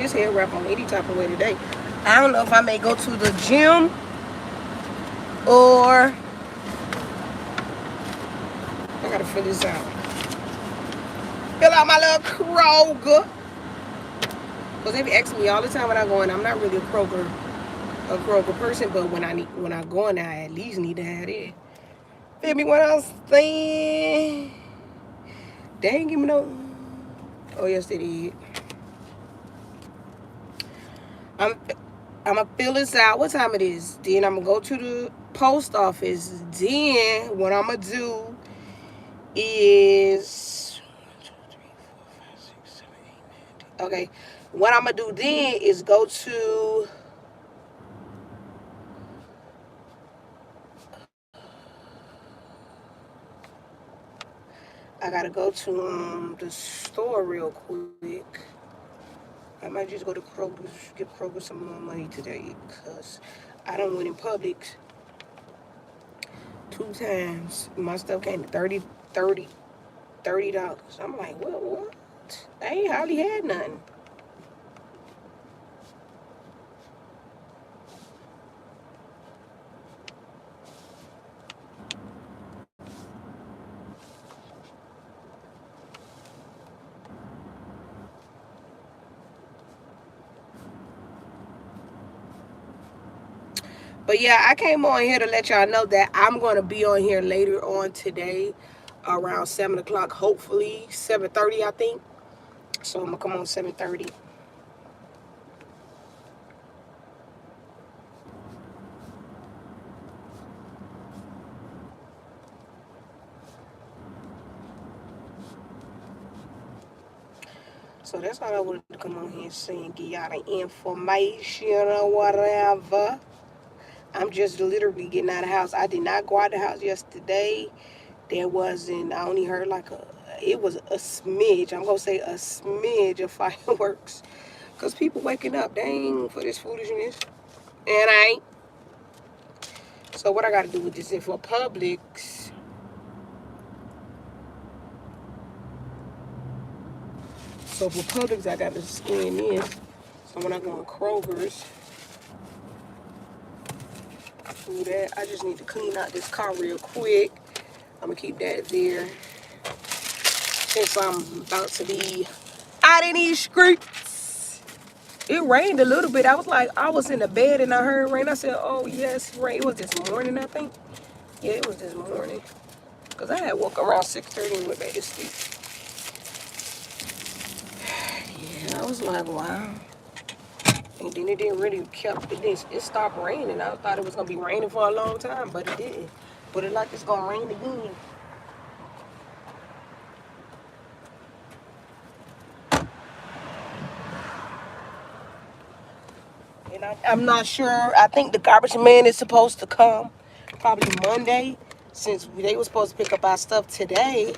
this hair wrap on any type of way today. I don't know if I may go to the gym or I gotta fill this out. Fill out my little Kroger. Because they be asking me all the time when I go in. I'm not really a Kroger person, but when I go in there, I at least need to have it. Feel me what I'm saying? They ain't give me no. Oh yes, they did. I'm gonna fill this out. What time it is? Then I'm gonna go to the post office. Then what I'm gonna do is okay. What I'm gonna do then is go to I gotta go to the store real quick. I might just go to Kroger's, give Kroger some more money today, because I done went in Publix 2 times. My stuff came to $30. I'm like, well, what? I ain't hardly had nothing. But yeah, I came on here to let y'all know that I'm going to be on here later on today around 7 o'clock, hopefully 7:30, I think. So I'm going to come on 7:30. So that's all I wanted to come on here and say and give y'all the information or whatever. I'm just literally getting out of the house. I did not go out of the house yesterday. There wasn't, I only heard like it was a smidge. I'm going to say a smidge of fireworks. Because people waking up, dang, for this foolishness. And I ain't. So what I got to do with this info? Publix. So for Publix, I got to scan this. So when I go on Kroger's, do that. I just need to clean out this car real quick. I'm going to keep that there. Since I'm about to be out in these streets. It rained a little bit. I was in the bed and I heard rain. I said, oh yes, rain. It was this morning, I think. Yeah, it was this morning. Because I had woke around 6:30 and went back to sleep. Yeah, I was like, wow. And then it didn't really it stopped raining. I thought it was going to be raining for a long time, but it didn't. But it like it's going to rain again. And I'm not sure. I think the garbage man is supposed to come probably Monday, since they were supposed to pick up our stuff today.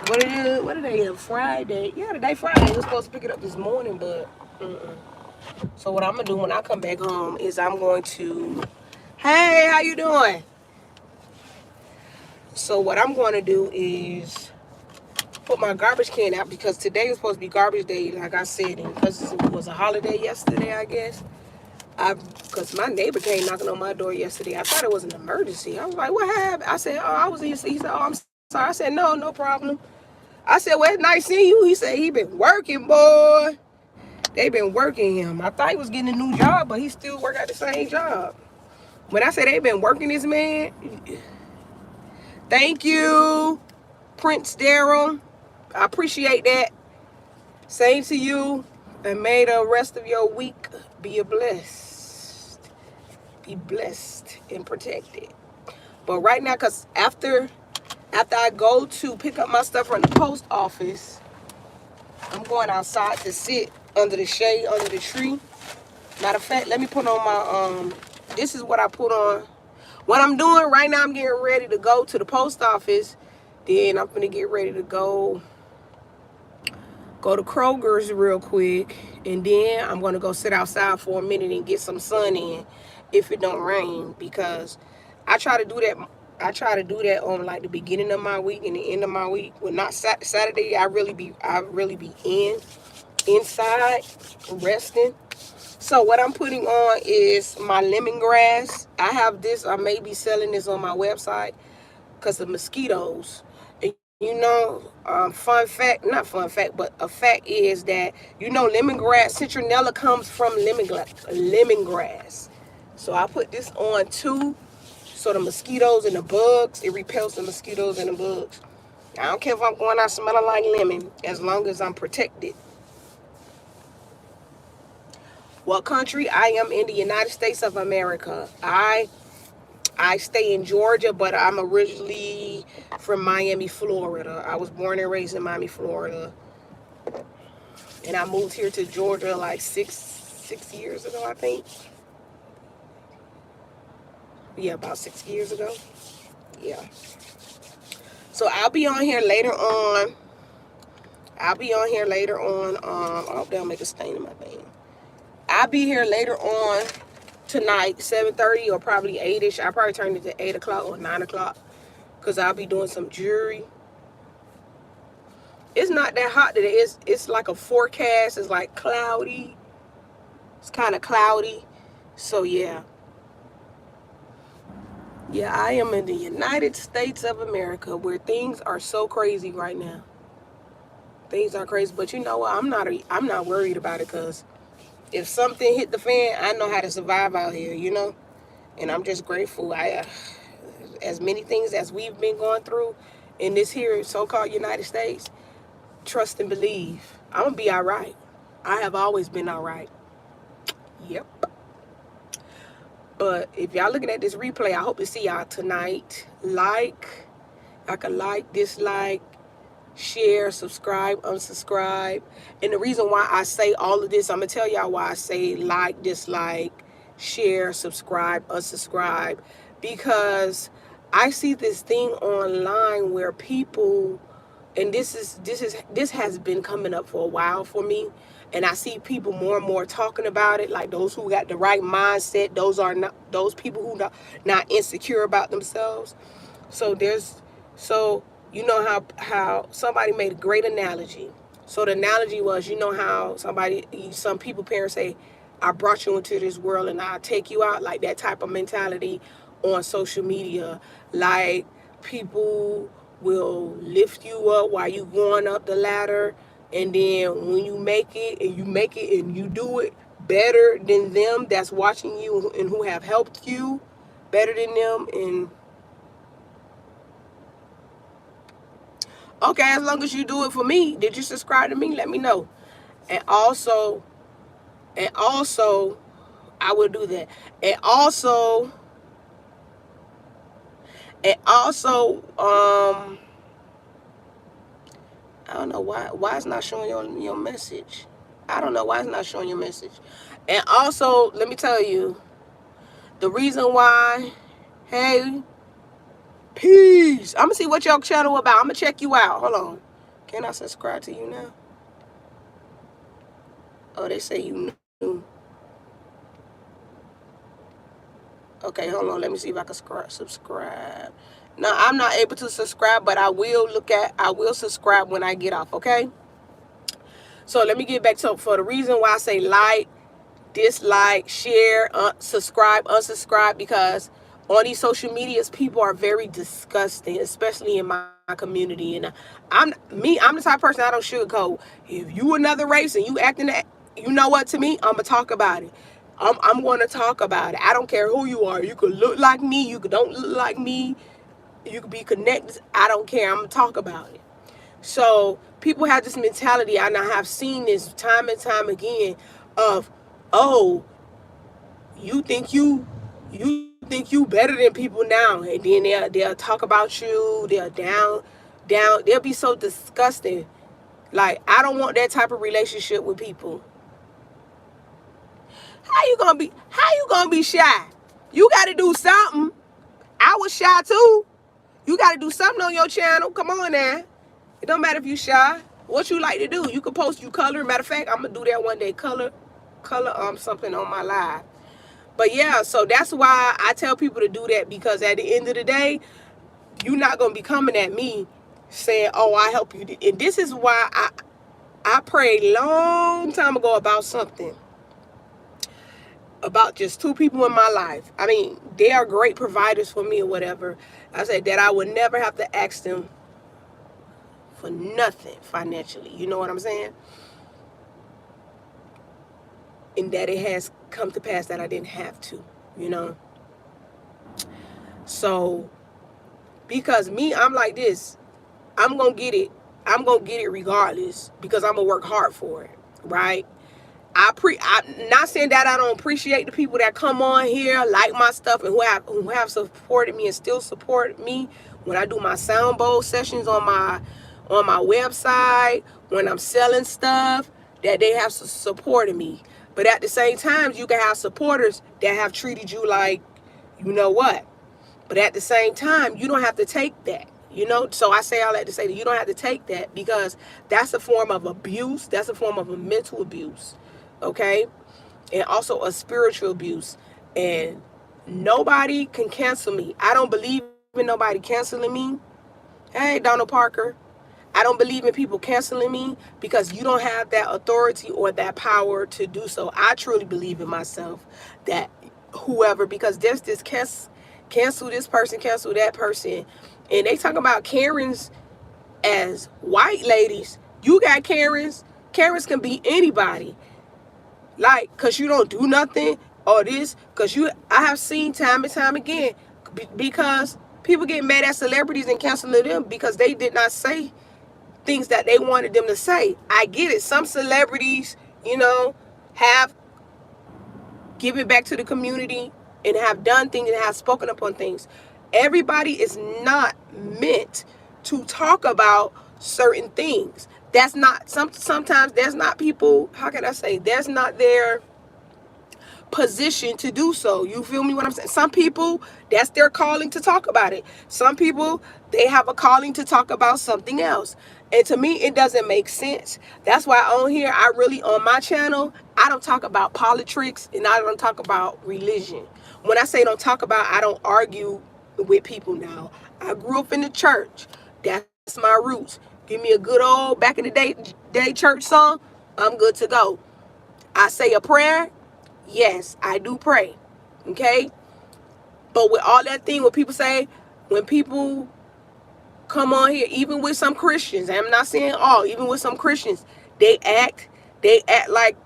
What are they? Friday? Yeah, today Friday. They were supposed to pick it up this morning, but So what I'm gonna do when I come back home is I'm going to, hey, how you doing? So what I'm going to do is put my garbage can out, because today was supposed to be garbage day, like I said, and because it was a holiday yesterday, I guess. Because my neighbor came knocking on my door yesterday. I thought it was an emergency. I was like, what happened? I said, oh, I was in. He said, oh, I'm sorry. I said, no problem. I said, well, it's nice seeing you. He said, he been working, boy. They been working him. I thought he was getting a new job, but he still work at the same job. When I say they been working this man, thank you, Prince Daryl. I appreciate that. Same to you. And may the rest of your week be blessed. Be blessed and protected. But right now, because after I go to pick up my stuff from the post office, I'm going outside to sit under the shade, under the tree. Matter of fact, let me put on my, this is what I put on. What I'm doing right now, I'm getting ready to go to the post office. Then I'm going to get ready to go to Kroger's real quick. And then I'm going to go sit outside for a minute and get some sun in if it don't rain. Because I try to do that on like the beginning of my week and the end of my week. When not Saturday, I really be in. inside, resting. So what I'm putting on is my lemongrass. I have this. I may be selling this on my website because of mosquitoes. And fun fact, not fun fact, but a fact is that, lemongrass, citronella comes from lemongrass. So I put this on too. So the mosquitoes and the bugs, it repels the mosquitoes and the bugs. I don't care if I'm going out smelling like lemon, as long as I'm protected. What country? I am in the United States of America. I stay in Georgia, but I'm originally from Miami, Florida. I was born and raised in Miami, Florida. And I moved here to Georgia like six years ago, I think. Yeah, about 6 years ago. Yeah. So I'll be on here later on. I hope they'll make a stain in my thing. I'll be here later on tonight, 7:30 or probably 8-ish. I'll probably turn it to 8 o'clock or 9 o'clock because I'll be doing some jewelry. It's not that hot today. It's like a forecast. It's like cloudy. It's kind of cloudy. So, yeah. Yeah, I am in the United States of America where things are so crazy right now. Things are crazy. But you know what? I'm not worried about it because if something hit the fan, I know how to survive out here, And I'm just grateful. As many things as we've been going through in this here so-called United States, trust and believe. I'm going to be all right. I have always been all right. Yep. But if y'all looking at this replay, I hope to see y'all tonight. I can like, dislike, share, subscribe, unsubscribe. And the reason why I say all of this, I'm going to tell y'all why I say like, dislike, share, subscribe, unsubscribe. Because I see this thing online where people, and this has been coming up for a while for me, and I see people more and more talking about it, like those who got the right mindset, those people who not insecure about themselves. So you know how somebody made a great analogy. So the analogy was, how some people, parents say, I brought you into this world and I'll take you out, like that type of mentality on social media. Like people will lift you up while you going up the ladder, and then when you make it and you do it better than them that's watching you and who have helped you better than them. And okay, as long as you do it for me, did you subscribe to me? Let me know. And also I will do that. And also I don't know why it's not showing your message. I don't know why it's not showing your message. And also, let me tell you, the reason why, hey, peace. I'm going to see what your channel about. I'm going to check you out. Hold on. Can I subscribe to you now? Oh, they say you new. Okay, hold on. Let me see if I can subscribe. No, I'm not able to subscribe, but I will subscribe when I get off, okay? So let me get back to, for the reason why I say like, dislike, share, subscribe, unsubscribe, because on these social medias, people are very disgusting, especially in my community. And I'm the type of person, I don't sugarcoat. If you another race and you acting that, you know what, to me, I'm going to talk about it. I'm going to talk about it. I don't care who you are. You could look like me. You could don't look like me. You could be connected. I don't care. I'm going to talk about it. So people have this mentality, and I have seen this time and time again of, oh, you think you better than people now, and then they'll talk about you. They'll down. They'll be so disgusting. Like, I don't want that type of relationship with people. How you gonna be shy? You got to do something. I was shy too. You got to do something on your channel. Come on now. It don't matter if you shy. What you like to do? You can post you color. Matter of fact, I'm gonna do that one day. Color something on my live. But yeah, so that's why I tell people to do that, because at the end of the day, you're not gonna be coming at me saying, "Oh, I help you." And this is why I prayed a long time ago about something, about just two people in my life. I mean, they are great providers for me or whatever. I said that I would never have to ask them for nothing financially. You know what I'm saying? And that it has come to pass that I didn't have to, you know? So, because me, I'm like this. I'm going to get it. I'm going to get it regardless because I'm going to work hard for it, right? I'm not saying that I don't appreciate the people that come on here, like my stuff, and who have supported me and still support me when I do my sound bowl sessions on my website, when I'm selling stuff, that they have supported me. But at the same time, you can have supporters that have treated you like, you know what? But at the same time, you don't have to take that. You know, so I say all that to say that you don't have to take that, because that's a form of abuse. That's a form of a mental abuse. Okay? And also a spiritual abuse. And nobody can cancel me. I don't believe in nobody canceling me. Hey, Donald Parker. I don't believe in people canceling me, because you don't have that authority or that power to do so. I truly believe in myself that whoever, because there's this cancel this person, cancel that person. And they talk about Karens as white ladies. You got Karens. Karens can be anybody. Like, because you don't do nothing or this. Because I have seen time and time again, because people get mad at celebrities and canceling them because they did not say things that they wanted them to say. I get it. Some celebrities, you know, have given back to the community and have done things and have spoken upon things. Everybody is not meant to talk about certain things. That's not, sometimes there's not people, how can I say, there's not their position to do so. You feel me what I'm saying? Some people, that's their calling to talk about it. Some people, they have a calling to talk about something else. And to me, it doesn't make sense. That's why on here, on my channel, I don't talk about politics and I don't talk about religion. When I say don't talk about, I don't argue with people now. I grew up in the church. That's my roots. Give me a good old back in the day church song, I'm good to go. I say a prayer. Yes, I do pray. Okay? But with all that thing, what people say, when people come on here, even with some Christians, I'm not saying all, even with some Christians, they act like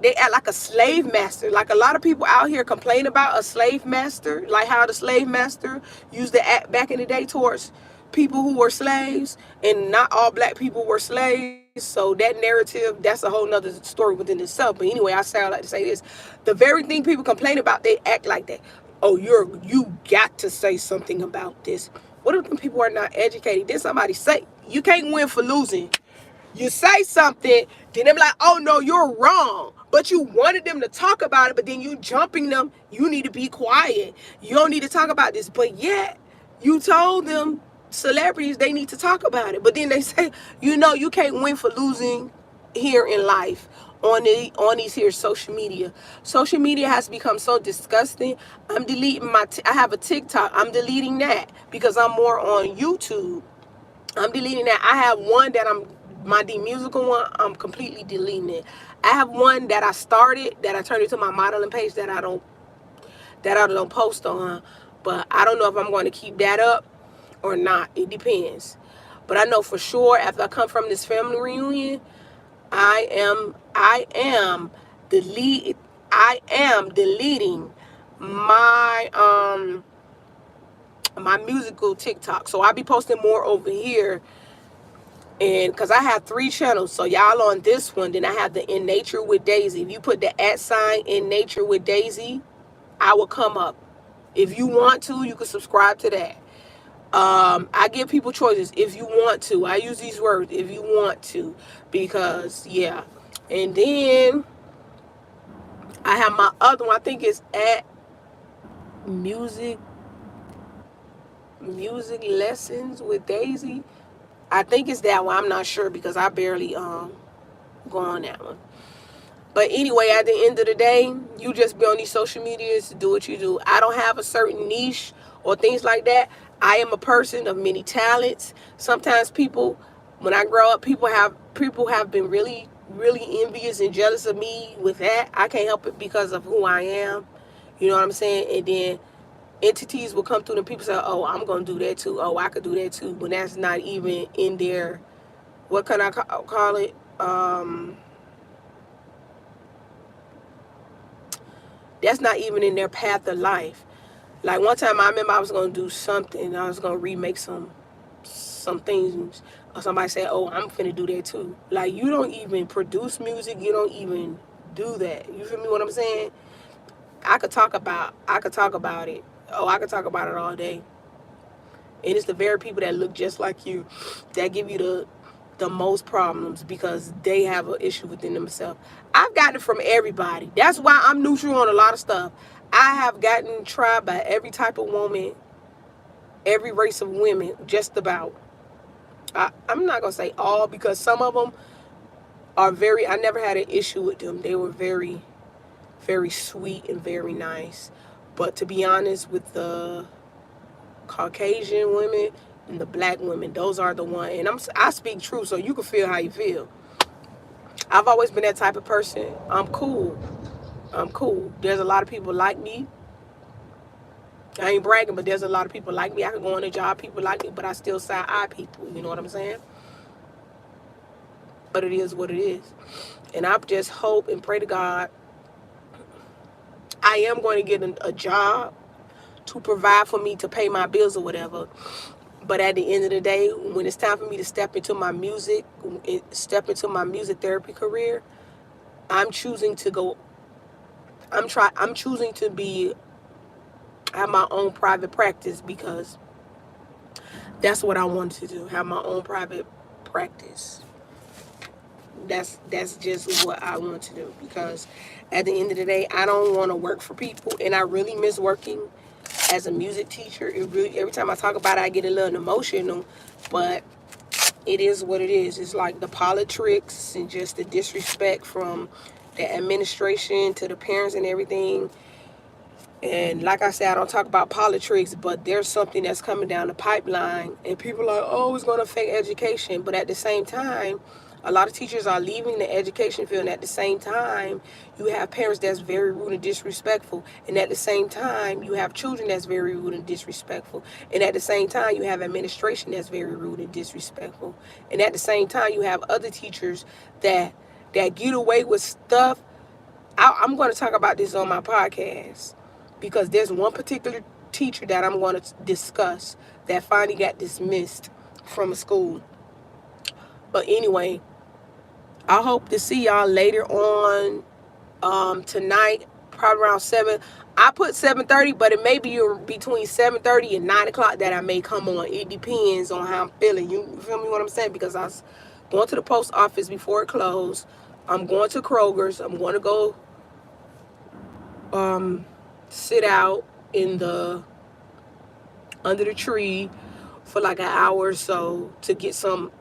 they act like a slave master. Like a lot of people out here complain about a slave master, like how the slave master used to act back in the day towards people who were slaves, and not all black people were slaves. So that narrative, that's a whole nother story within itself. But anyway, I like to say this. The very thing people complain about, they act like that. Oh, you got to say something about this. What if people are not educated? Then somebody say, you can't win for losing. You say something, then they're like, oh no, you're wrong. But you wanted them to talk about it, but then you jumping them, you need to be quiet. You don't need to talk about this. But yet, you told them, celebrities, they need to talk about it. But then they say, you know, you can't win for losing here in life on these here social media. Social media has become so disgusting. I'm deleting I have a TikTok. I'm deleting that because I'm more on YouTube. I'm deleting that. I have one that my musical one, I'm completely deleting it. I have one that I started, that I turned into my modeling page, that I don't post on. But I don't know if I'm going to keep that up or not. It depends. But I know for sure after I come from this family reunion, I am deleting my my musical TikTok. So I'll be posting more over here. And because I have 3 channels, so y'all on this one, then I have the In Nature with Daisy. If you put the @ In Nature with Daisy, I will come up. If you want to, you can subscribe to that. I give people choices. If you want to, I use these words, if you want to, because yeah. And then I have my other one, I think it's at music lessons with Daisy. I think it's that one. I'm not sure because I barely go on that one. But anyway, at the end of the day, you just be on these social medias to do what you do. I don't have a certain niche or things like that. I am a person of many talents. Sometimes people, when I grow up, people have people have been really, really envious and jealous of me with that. I can't help it because of who I am. You know what I'm saying? And then entities will come through and people say, oh, I'm going to do that too. Oh, I could do that too. When that's not even in their, what can I call it? That's not even in their path of life. Like one time I remember I was going to do something. I was going to remake some things. Or somebody said, oh, I'm finna do that too. Like, you don't even produce music. You don't even do that. You feel me what I'm saying? I could talk about it. Oh, I could talk about it all day. And it's the very people that look just like you that give you the most problems because they have an issue within themselves. I've gotten it from everybody. That's why I'm neutral on a lot of stuff. I have gotten tried by every type of woman, every race of women, just about. I'm not going to say all because some of them are very, I never had an issue with them. They were very, very sweet and very nice. But to be honest, with the Caucasian women and the black women, those are the one. And I speak truth, so you can feel how you feel. I've always been that type of person. I'm cool. There's a lot of people like me. I ain't bragging, but there's a lot of people like me. I could go on a job, people like me, but I still side eye people. You know what I'm saying? But it is what it is. And I just hope and pray to God I am going to get a job to provide for me to pay my bills or whatever. But at the end of the day, when it's time for me to step into my music therapy career, I'm choosing to go. I'm choosing to have my own private practice because that's what I want to do. Have my own private practice. That's just what I want to do because at the end of the day, I don't want to work for people, and I really miss working as a music teacher. It really, every time I talk about it, I get a little emotional, but it is what it is. It's like the politics and just the disrespect from the administration to the parents and everything. And like I said, I don't talk about politics, but there's something that's coming down the pipeline, and people are like, oh, it's going to affect education. But at the same time, a lot of teachers are leaving the education field, and at the same time, you have parents that's very rude and disrespectful. And at the same time, you have children that's very rude and disrespectful. And at the same time, you have administration that's very rude and disrespectful. And at the same time, you have other teachers that get away with stuff. I'm going to talk about this on my podcast because there's one particular teacher that I'm going to discuss that finally got dismissed from a school. But anyway, I hope to see y'all later on tonight, probably around 7. I put 7:30, but it may be between 7:30 and 9 o'clock that I may come on. It depends on how I'm feeling. You feel me what I'm saying? Because I was going to the post office before it closed. I'm going to Kroger's. I'm going to go sit out under the tree for like an hour or so to get some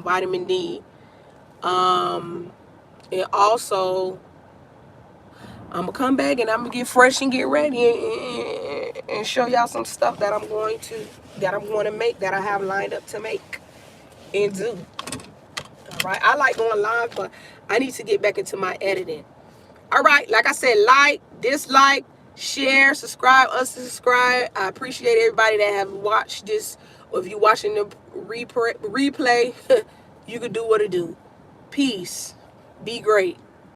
vitamin D. And also I'm gonna come back and I'm gonna get fresh and get ready and show y'all some stuff that I'm going to make, that I have lined up to make and do. All right, I like going live, but I need to get back into my editing. All right, like I said, like, dislike, share, subscribe, unsubscribe. I appreciate everybody that have watched this. Or if you're watching the replay, you can do what it do. Peace. Be great.